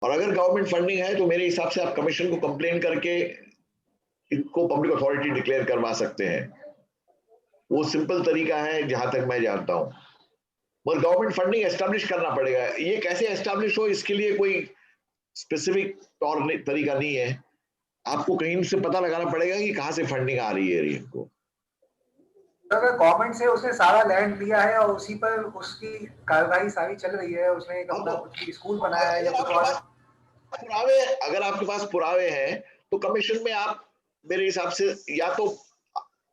और अगर government funding है तो मेरे हिसाब से आप कमीशन को कंप्लेन करके इनको पब्लिक अथॉरिटी डिक्लेयर करवा सकते हैं। वो सिंपल तरीका है जहां तक मैं जानता हूं। मगर गवर्नमेंट फंडिंग एस्टैब्लिश करना पड़ेगा। ये कैसे एस्टैब्लिश हो इसके लिए कोई स्पेसिफिक तौर तरीका नहीं है। आपको कहीं से पता लगाना पड़ेगा कि कहां से फंडिंग आ रही है इनको। अगर गवर्नमेंट से उसने सारा लैंड लिया है और उसी पर उसकी कार्रवाई सारी चल रही है, उसने एक अपना कुछ स्कूल बनाया है या कुछ और पुरावे, अगर आपके पास पुरावे हैं तो कमीशन में आप मेरे हिसाब से या तो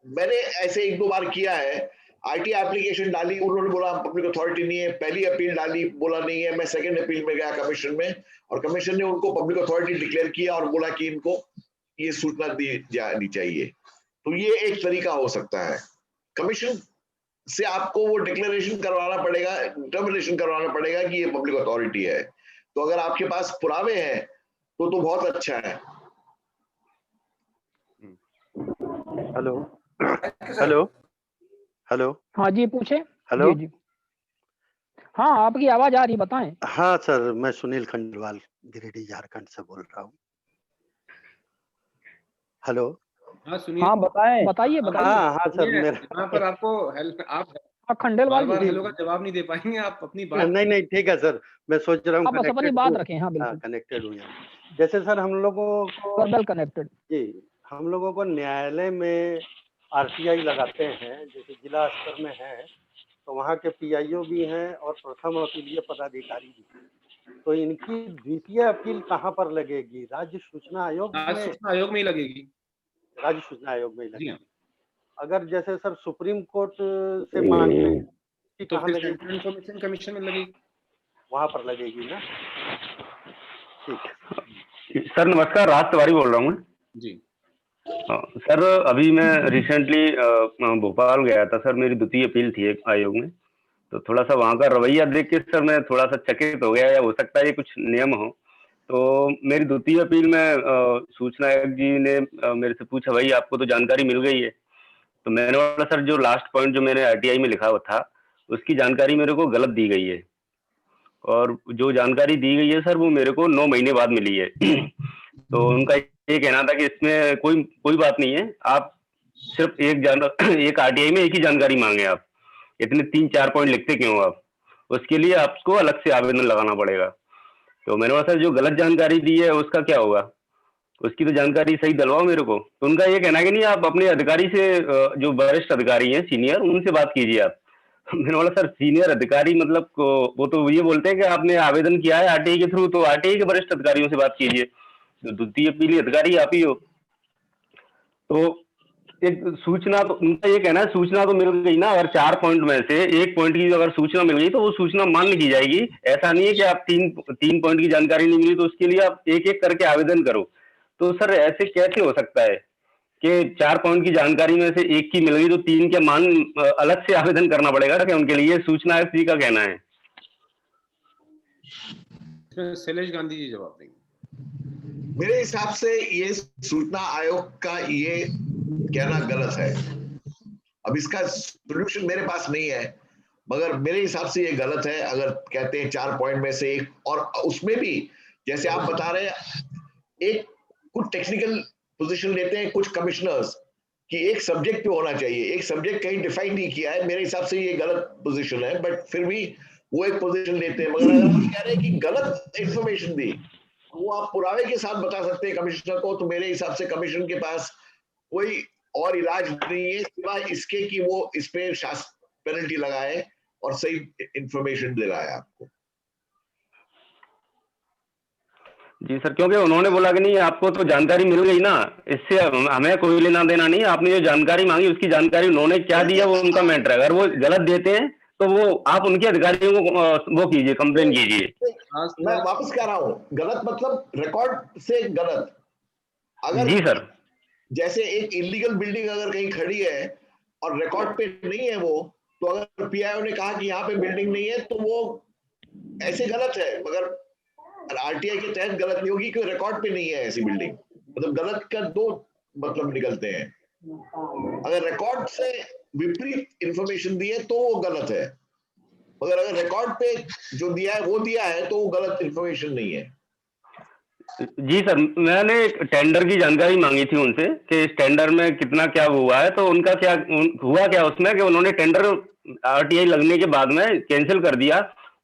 मैंने ऐसे एक दो बार किया है, आरटीआई एप्लीकेशन डाली, उन्होंने बोला पब्लिक अथॉरिटी नहीं है, पहली अपील डाली बोला नहीं है, मैं सेकंड अपील में गया कमीशन में और कमीशन ने उनको पब्लिक अथॉरिटी डिक्लेयर किया और बोला कि इनको ये सूचना दी जानी चाहिए। तो ये एक तरीका हो सकता है। कमीशन से आपको वो डिक्लेरेशन करवाना पड़ेगा, डिटर्मिनेशन करवाना पड़ेगा कि ये पब्लिक अथॉरिटी है। तो अगर आपके पास पुरावे हैं तो बहुत अच्छा है। हेलो हेलो हेलो, हाँ जी पूछे। हेलो जी जी हाँ आपकी आवाज आ रही, बताएं। हाँ सर, मैं सुनील खंडेलवाल गिरिडीह झारखंड से बोल रहा हूँ। हेलो हाँ सुनील, हाँ बताएं, बताइए बताइए। हाँ हाँ सर, मेरा यहाँ पर आपको हेल्प, आप खंडेलवाल बार जी हेलो का जवाब नहीं दे पाएंगे, आप अपनी बात नहीं नहीं ठीक है सर, मैं सोच रहा हूँ आप बस अपनी बात रखें। हाँ बिल्कुल कनेक्टेड हूँ। जैसे सर हम लोगों को वेल कनेक्टेड जी, हम लोगों को न्यायालय में आरटीआई लगाते हैं, जैसे जिला स्तर में है तो वहाँ के पीआईओ भी हैं और प्रथम अपीलीय पदाधिकारी भी हैं। तो इनकी द्वितीय अपील कहाँ पर लगेगी? राज्य सूचना आयोग में? सूचना आयोग में ही लगेगी। राज्य सूचना आयोग में ही लगेगी। हाँ। अगर जैसे सर सुप्रीम कोर्ट से मांगते हैं तो फिर सेंट्रल इंफॉर्मेशन कमीशन में लगेगी, वहां पर लगेगी ना? ठीक है सर, नमस्कार, राज तिवारी बोल रहा हूँ जी। सर, अभी मैं रिसेंटली भोपाल गया था सर, मेरी द्वितीय अपील थी एक आयोग में, तो थोड़ा सा वहाँ का रवैया देख के सर मैं थोड़ा सा चकित हो गया, या हो सकता है ये कुछ नियम हो। तो मेरी द्वितीय अपील में सूचना आयोग जी ने मेरे से पूछा, भाई आपको तो जानकारी मिल गई है। तो मैंने बोला सर, जो लास्ट पॉइंट जो मैंने आरटीआई में लिखा हुआ था उसकी जानकारी मेरे को गलत दी गई है, और जो जानकारी दी गई है सर वो मेरे को 9 महीने बाद मिली है। तो उनका ये कहना था कि इसमें कोई बात नहीं है, आप सिर्फ एक आरटीआई में एक ही जानकारी मांगे, आप इतने 3-4 पॉइंट लिखते क्यों आप, उसके लिए आपको अलग से आवेदन लगाना पड़ेगा। तो मैंने बोला सर, जो गलत जानकारी दी है उसका क्या होगा, उसकी तो जानकारी सही दिलवाओ मेरे को। तो उनका ये कहना है कि नहीं, आप अपने अधिकारी से, जो वरिष्ठ अधिकारी हैं सीनियर, उनसे बात कीजिए आप। मैंने बोला सर, सीनियर अधिकारी मतलब वो तो ये बोलते हैं कि आपने आवेदन किया है आरटीआई के थ्रू, तो आरटीआई के वरिष्ठ अधिकारियों से बात कीजिए, तो द्वितीय अपीलीय अधिकारी आप ही हो। तो एक सूचना, तो उनका ये कहना है सूचना तो मिल गई ना, अगर 4 पॉइंट में से एक पॉइंट की अगर सूचना मिल गई तो वो सूचना मान्य की जाएगी। ऐसा नहीं है कि आप तीन पॉइंट की जानकारी नहीं मिली तो उसके लिए आप एक एक करके आवेदन करो। तो सर ऐसे कैसे हो सकता है कि 4 पॉइंट की जानकारी में से एक की मिल गई तो 3 के मान अलग से आवेदन करना पड़ेगा क्या उनके लिए? सूचना आयोग जी का कहना है। शैलेश गांधी जी जवाब देंगे। मेरे हिसाब से ये सूचना आयोग का ये कहना गलत है। अब इसका सोल्यूशन मेरे पास नहीं है, मगर मेरे हिसाब से ये गलत है अगर कहते हैं 4 पॉइंट में से एक, और उसमें भी जैसे आप बता रहे हैं, एक कुछ टेक्निकल पोजीशन लेते हैं कुछ कमिश्नर्स कि एक सब्जेक्ट पे होना चाहिए, एक सब्जेक्ट कहीं डिफाइन नहीं किया है। मेरे हिसाब से ये गलत पोजीशन है, बट फिर भी वो एक पोजीशन लेते हैं। मगर अगर आप कह रहे हैं कि गलत इंफॉर्मेशन दी, वो आप पुरावे के साथ बता सकते हैं कमिश्नर को, तो मेरे हिसाब से कमीशन के पास कोई और इलाज नहीं है सिवाय इसके कि वो इस पे पेनल्टी लगाए और सही इंफॉर्मेशन दिलाए आपको। जी सर, क्योंकि उन्होंने बोला कि नहीं आपको तो जानकारी मिल गई ना, इससे हमें कोई लेना देना नहीं, आपने जो जानकारी मांगी उसकी जानकारी उन्होंने क्या दिया वो उनका मैटर है। अगर वो गलत देते हैं तो वो आप उनके अधिकारियों को वो कीजिए, कंप्लेन कीजिए। मैं वापस कह रहा हूँ, गलत मतलब रिकॉर्ड से गलत। अगर जी सर, जैसे एक इलीगल बिल्डिंग अगर कहीं खड़ी है और रिकॉर्ड पे नहीं है वो, तो अगर पीआईओ ने कहा कि यहाँ पे बिल्डिंग नहीं है तो वो ऐसे गलत है, मगर आरटीआई के तहत गलत नहीं होगी क्योंकि रिकॉर्ड पे नहीं है ऐसी बिल्डिंग। मतलब गलत का दो मतलब निकलते हैं। अगर रिकॉर्ड से विपरीत इंफॉर्मेशन दी है तो वो गलत है, मगर अगर रिकॉर्ड पे जो दिया है वो दिया है तो वो गलत इंफॉर्मेशन नहीं है। जी सर, मैंने एक टेंडर की जानकारी मांगी थी उनसे कि इस टेंडर में कितना क्या हुआ है, तो उनका क्या हुआ क्या उसमें कि उन्होंने टेंडर आरटीआई लगने के बाद में कैंसिल कर दिया।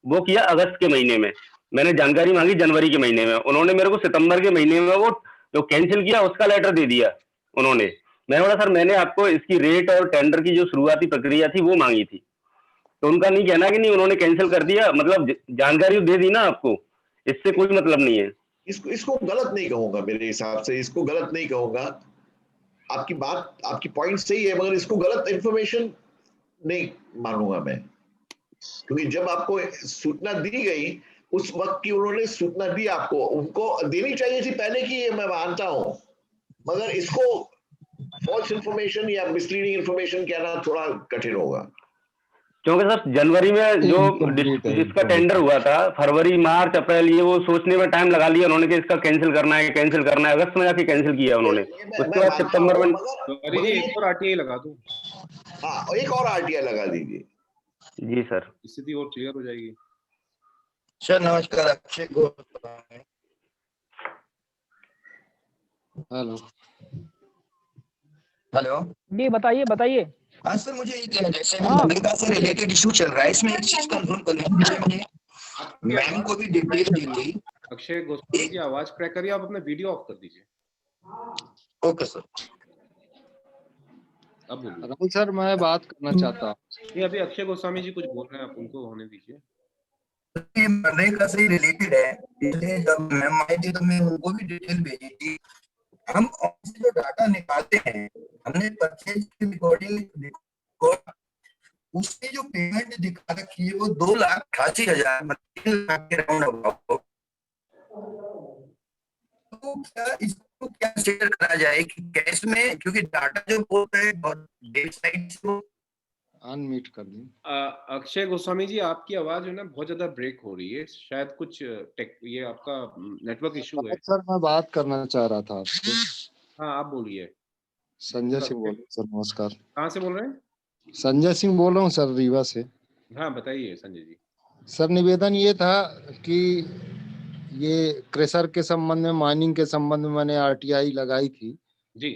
वो किया अगस्त के महीने में, मैंने जानकारी मांगी जनवरी के महीने में, उन्होंने मेरे को सितंबर के महीने में वो जो कैंसिल किया उसका लेटर दे दिया उन्होंने। मैंने बोला सर मैंने आपको इसकी रेट और टेंडर की जो शुरुआती प्रक्रिया थी वो मांगी थी, तो उनका नहीं कहना कि नहीं उन्होंने कैंसिल कर दिया, मतलब जानकारी दे दी ना आपको, इससे कोई मतलब नहीं है। इसको गलत नहीं कहूंगा, मेरे हिसाब से इसको गलत नहीं कहूंगा। आपकी बात, आपकी पॉइंट सही है, मगर इसको गलत इंफॉर्मेशन नहीं मानूंगा मैं, क्योंकि जब आपको सूचना दी गई उस वक्त की उन्होंने सूचना दी आपको, उनको देनी चाहिए थी पहले की, ये मैं मानता हूं, मगर इसको फॉल्स इंफॉर्मेशन या मिसलीडिंग इंफॉर्मेशन कहना थोड़ा कठिन होगा। क्योंकि सर जनवरी में जो इसका टेंडर हुआ था, फरवरी मार्च अप्रैल ये वो सोचने में टाइम लगा लिया उन्होंने कि इसका कैंसिल करना है, अगस्त में जाके कैंसिल किया उन्होंने, उसके बाद सितंबर में। एक और आरटीआई लगा दूं? हाँ, एक और आरटीआई लगा दीजिए। जी सर, स्थिति और क्लियर हो जाएगी। सर नमस्कार, अक्षय गोस्वामी। हेलो हेलो जी बताइए बताइए। हाँ सर, मुझे जैसे मनरेगा से रिलेटेड इशू चल रहा है, इसमें एक चीज कंफर्म कर लीजिए, मुझे मैम को भी डिटेल दी थी। अक्षय गोस्वामी की आवाज क्रैक करिए, आप अपना वीडियो ऑफ कर दीजिए। Okay sir. अब बोलिए। राहुल सर, मैं बात करना चाहता हूँ। नहीं, अभी अक्षय गोस्वामी जी कुछ बोल रहे हैं, आप उनको होने दीजिए। मनरेगा से रिलेटेड है, इसलिए जब मैम आई थी तो मैं उनको भी डिटेल भेजी थी। हम जो डाटा निकालते हैं, हमने परचेज की रिकॉर्डिंग उसकी जो पेमेंट दिखा रखी है वो 2,88,000 3 लाख के राउंड अबाउट। तो क्या इसको क्या शेयर करा जाए कि कैश में, क्योंकि डाटा जो होता है डेट साइड से अनम्यूट कर दी। अक्षय गोस्वामी जी, आपकी आवाज है ना बहुत ज्यादा ब्रेक हो रही है, शायद कुछ ये आपका नेटवर्क इशू है। सर मैं बात करना चाह रहा था आपसे। हाँ, आप बोलिए। संजय सिंह बोल रहा हूँ सर, नमस्कार। कहाँ से बोल रहे हैं? संजय सिंह बोल रहा हूँ सर, रीवा से। हाँ बताइए संजय जी। सर निवेदन ये था कि ये क्रेशर के संबंध में, माइनिंग के संबंध में मैंने आरटीआई लगाई थी जी।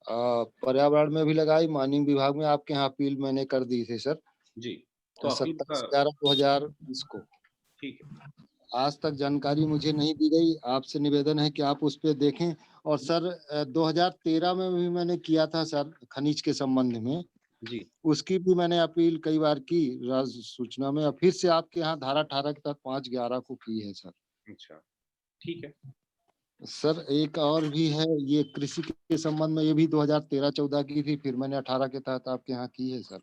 पर्यावरण में भी लगाई, माइनिंग विभाग में आपके यहाँ अपील मैंने कर दी थी सर जी। तो 27/11/2020 को। ठीक है। आज तक जानकारी मुझे नहीं दी गई, आपसे निवेदन है कि आप उस पर देखें। और सर 2013 में भी मैंने किया था सर खनिज के संबंध में जी, उसकी भी मैंने अपील कई बार की राज्य सूचना में, और फिर से आपके यहाँ धारा 18 के तहत 5/11 को की है सर। अच्छा ठीक है सर एक और भी है, ये कृषि के संबंध में, ये भी 2013-14 की थी, फिर मैंने 18 के तहत आपके यहाँ की है सर।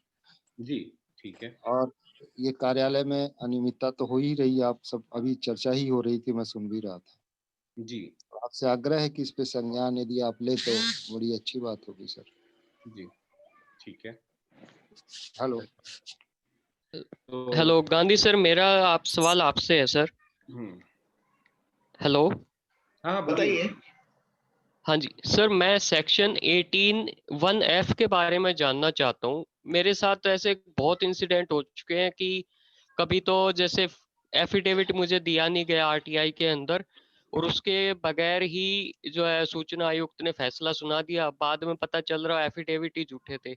जी ठीक है। और ये कार्यालय में अनियमितता तो हो ही रही है, आप सब अभी चर्चा ही हो रही थी, मैं सुन भी रहा था जी। आपसे आग्रह है कि इस पे संज्ञान यदि आप ले तो बड़ी अच्छी बात होगी सर। जी ठीक है। हेलो हेलो गांधी सर, मेरा आप सवाल आपसे है सर। हेलो, हाँ बताइए। हाँ जी सर, मैं सेक्शन 18(1)(f) के बारे में जानना चाहता हूँ। मेरे साथ ऐसे बहुत इंसिडेंट हो चुके हैं कि कभी तो जैसे एफिडेविट मुझे दिया नहीं गया आरटीआई के अंदर, और उसके बगैर ही जो है सूचना आयुक्त ने फैसला सुना दिया, बाद में पता चल रहा एफिडेविट ही झूठे थे।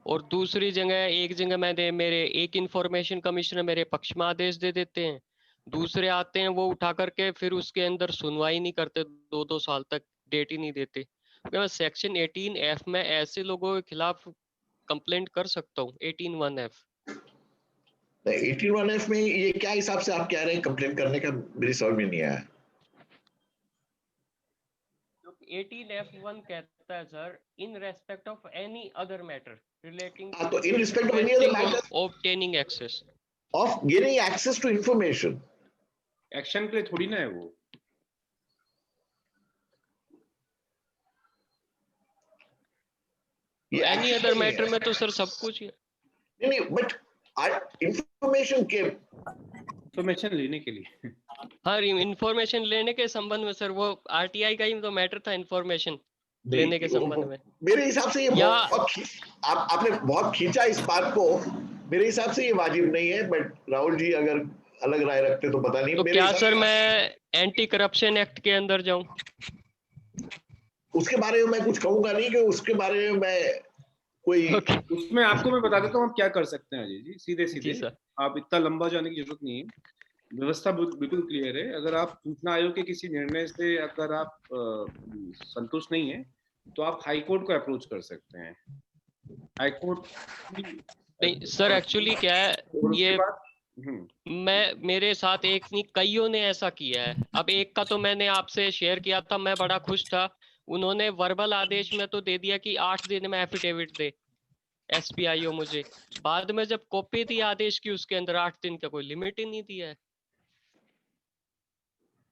और दूसरी जगह, एक जगह मेरे एक इंफॉर्मेशन कमिश्नर मेरे पक्ष में आदेश दे देते हैं, दूसरे आते हैं वो उठा करके फिर उसके अंदर सुनवाई नहीं करते, 2-2 साल तक डेट ही नहीं देते। मैं सेक्शन 18(f) में ऐसे लोगों के खिलाफ कंप्लेंट कर सकता हूँ? 18(1)(f) 18(1)(f) में ये क्या हिसाब से आप कह रहे हैं कंप्लेन करने का, मेरी समझ में नहीं आया। 18(f)(1) कहता है sir, in respect of any other matter relating to in respect of any other matter obtaining access of gaining access to information, action के लिए थोड़ी ना है वो। एनी अदर मैटर में तो सर सब कुछ है। नहीं, बट इंफॉर्मेशन के इंफॉर्मेशन लेने के लिए। हाँ, इंफॉर्मेशन लेने के संबंध में सर, वो आरटीआई का ही तो मैटर था इंफॉर्मेशन लेने के संबंध में। मेरे हिसाब से ये आपने बहुत खींचा इस बात को, मेरे हिसाब से ये वाजिब नहीं है, बट राहुल जी अगर अलग राय रखते तो पता नहीं। तो क्या सर मैं एंटी करप्शन एक्ट के अंदर जाऊं? उसके बारे में मैं कुछ कहूंगा नहीं, कि उसके बारे में मैं कोई उसमें आपको मैं बता देता हूँ आप क्या कर सकते हैं अजय जी, सीधे जी सीधे। सर। आप इतना लंबा जाने की जरूरत नहीं है, व्यवस्था बिल्कुल क्लियर है। अगर आप सूचना आयोग के किसी निर्णय से अगर आप संतुष्ट नहीं है तो आप हाई कोर्ट को अप्रोच कर सकते हैं। हाई कोर्ट नहीं सर, एक्चुअली क्या है, ये मेरे साथ एक नहीं कईयों ने ऐसा किया है। अब एक का तो मैंने आपसे शेयर किया था, मैं बड़ा खुश था। उन्होंने वर्बल आदेश में तो दे दिया कि 8 दिन में एफिडेविट दे एसपीआईओ मुझे। बाद में जब कॉपी थी आदेश की, उसके अंदर 8 दिन का कोई लिमिट ही नहीं दिया है।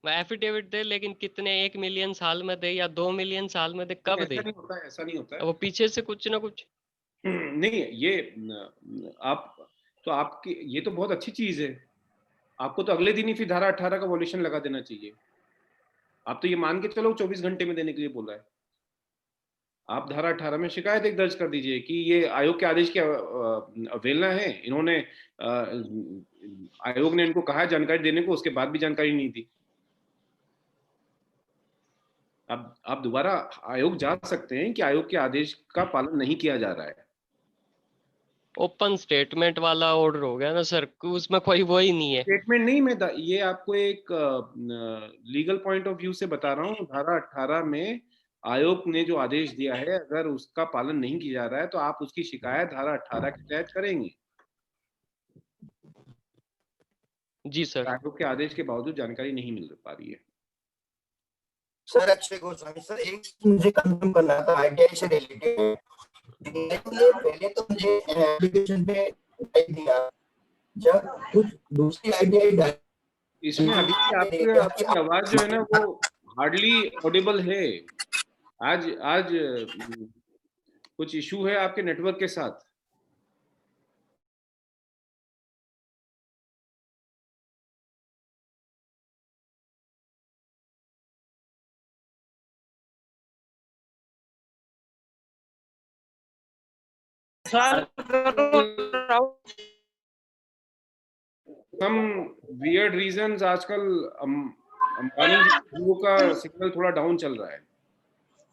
एफिडेविट दे, लेकिन कितने 1 मिलियन साल में दे या 2 मिलियन साल में दे, कब दे? ऐसा नहीं होता है, ऐसा नहीं होता है। वो पीछे से कुछ ना कुछ नहीं, ये आप तो आपकी ये तो बहुत अच्छी चीज है। आपको तो अगले दिन ही फिर धारा 18 का वॉल्यूशन लगा देना चाहिए। आप तो ये मान के चलो 24 घंटे में देने के लिए बोला है। आप धारा 18 में शिकायत एक दर्ज कर दीजिए कि ये आयोग के आदेश की अवहेलना है, इन्होंने आयोग ने इनको कहा जानकारी देने को, उसके बाद भी जानकारी नहीं दी। आप दोबारा आयोग जा सकते हैं कि आयोग के आदेश का पालन नहीं किया जा रहा है। ओपन स्टेटमेंट वाला ऑर्डर हो गया ना सर, उसमें कोई वो ही नहीं है। स्टेटमेंट नहीं, मैं ये आपको एक लीगल पॉइंट ऑफ व्यू से बता रहा हूँ। धारा 18 में आयोग ने जो आदेश दिया है, अगर उसका पालन नहीं किया जा रहा है तो आप उसकी शिकायत धारा 18 के तहत करेंगे। जी सर। आयोग के आदेश के बावजूद जानकारी नहीं मिल पा रही है। सर अक्षय गोस्वामी सर, एक मुझे कंफर्म करना था आईटीआई से रिलेटेड। पहले तो मुझे एप्लीकेशन पे दिया, जब कुछ दूसरी आईटीआई इसमें अभी आपकी आवाज जो है ना वो हार्डली ऑडिबल है। आज कुछ इशू है आपके नेटवर्क के साथ। some weird reasons आजकल अंबानी जियो का सिग्नल थोड़ा डाउन चल रहा है।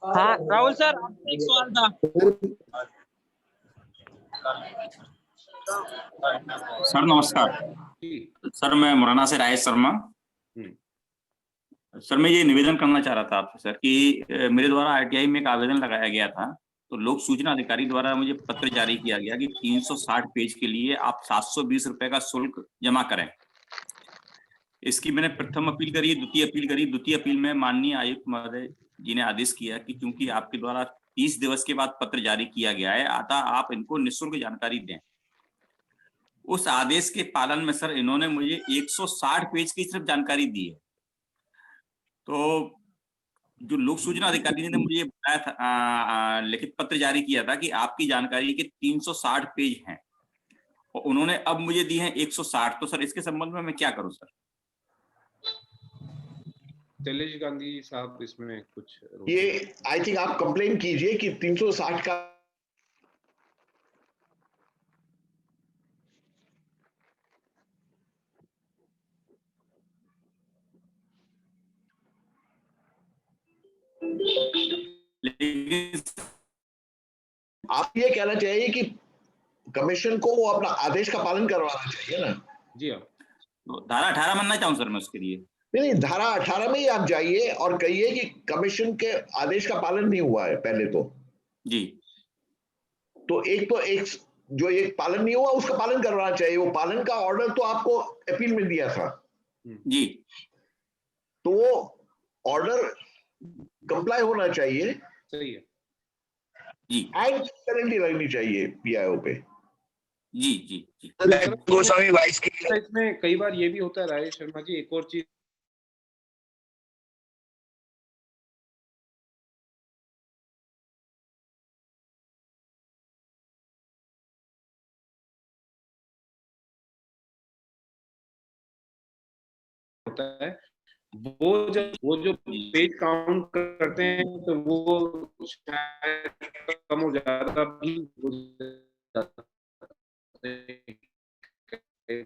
हाँ राहुल सर, एक सवाल था। सर नमस्कार। सर मैं मुरैना से राजेश शर्मा। सर मैं ये निवेदन करना चाह रहा था आपसे सर कि मेरे द्वारा आरटीआई में एक आवेदन लगाया गया था, तो लोक सूचना अधिकारी द्वारा मुझे पत्र जारी किया गया कि 360 पेज के लिए आप 720 रुपए का शुल्क जमा करें। इसकी मैंने प्रथम अपील करी, द्वितीय अपील करी। द्वितीय अपील में माननीय आयुक्त महोदय जी ने आदेश किया कि क्योंकि आपके द्वारा 30 दिवस के बाद पत्र जारी किया गया है, अतः आप इनको निःशुल्क जानकारी दें। उस आदेश के पालन में सर इन्होंने मुझे 160 पेज की सिर्फ जानकारी दी है। तो जो लोक सूचना अधिकारी ने मुझे बताया था, लिखित पत्र जारी किया था कि आपकी जानकारी के 360 पेज हैं, और उन्होंने अब मुझे दी है 160। तो सर इसके संबंध में मैं क्या करूं सर? शैलेश गांधी साहब इसमें कुछ ये आई थिंक आप कंप्लेन कीजिए कि 360 का आप ये कहना चाहिए कि कमीशन को वो अपना आदेश का पालन करवाना चाहिए ना। जी हाँ, तो धारा 18 मानना चाहूँ सर मैं उसके लिए। नहीं, धारा 18 में ही आप जाइए और कहिए कि कमीशन के आदेश का पालन नहीं हुआ है। पहले तो जी, तो एक जो एक पालन नहीं हुआ उसका पालन करवाना चाहिए। वो पालन का ऑर्डर तो आपको अपील में दिया था जी, तो वो ऑर्डर कंप्लाई होना चाहिए। सही है जी, एंड पेनल्टी लगनी चाहिए पीआईओ पे। जी जी जी। गोस्वामी वाइस की इसमें कई बार ये भी होता है राजेश शर्मा जी, एक और चीज होता है, वो जो पेज काउंट करते हैं तो वो शायद कम हो ज्यादा भी हो जाता है।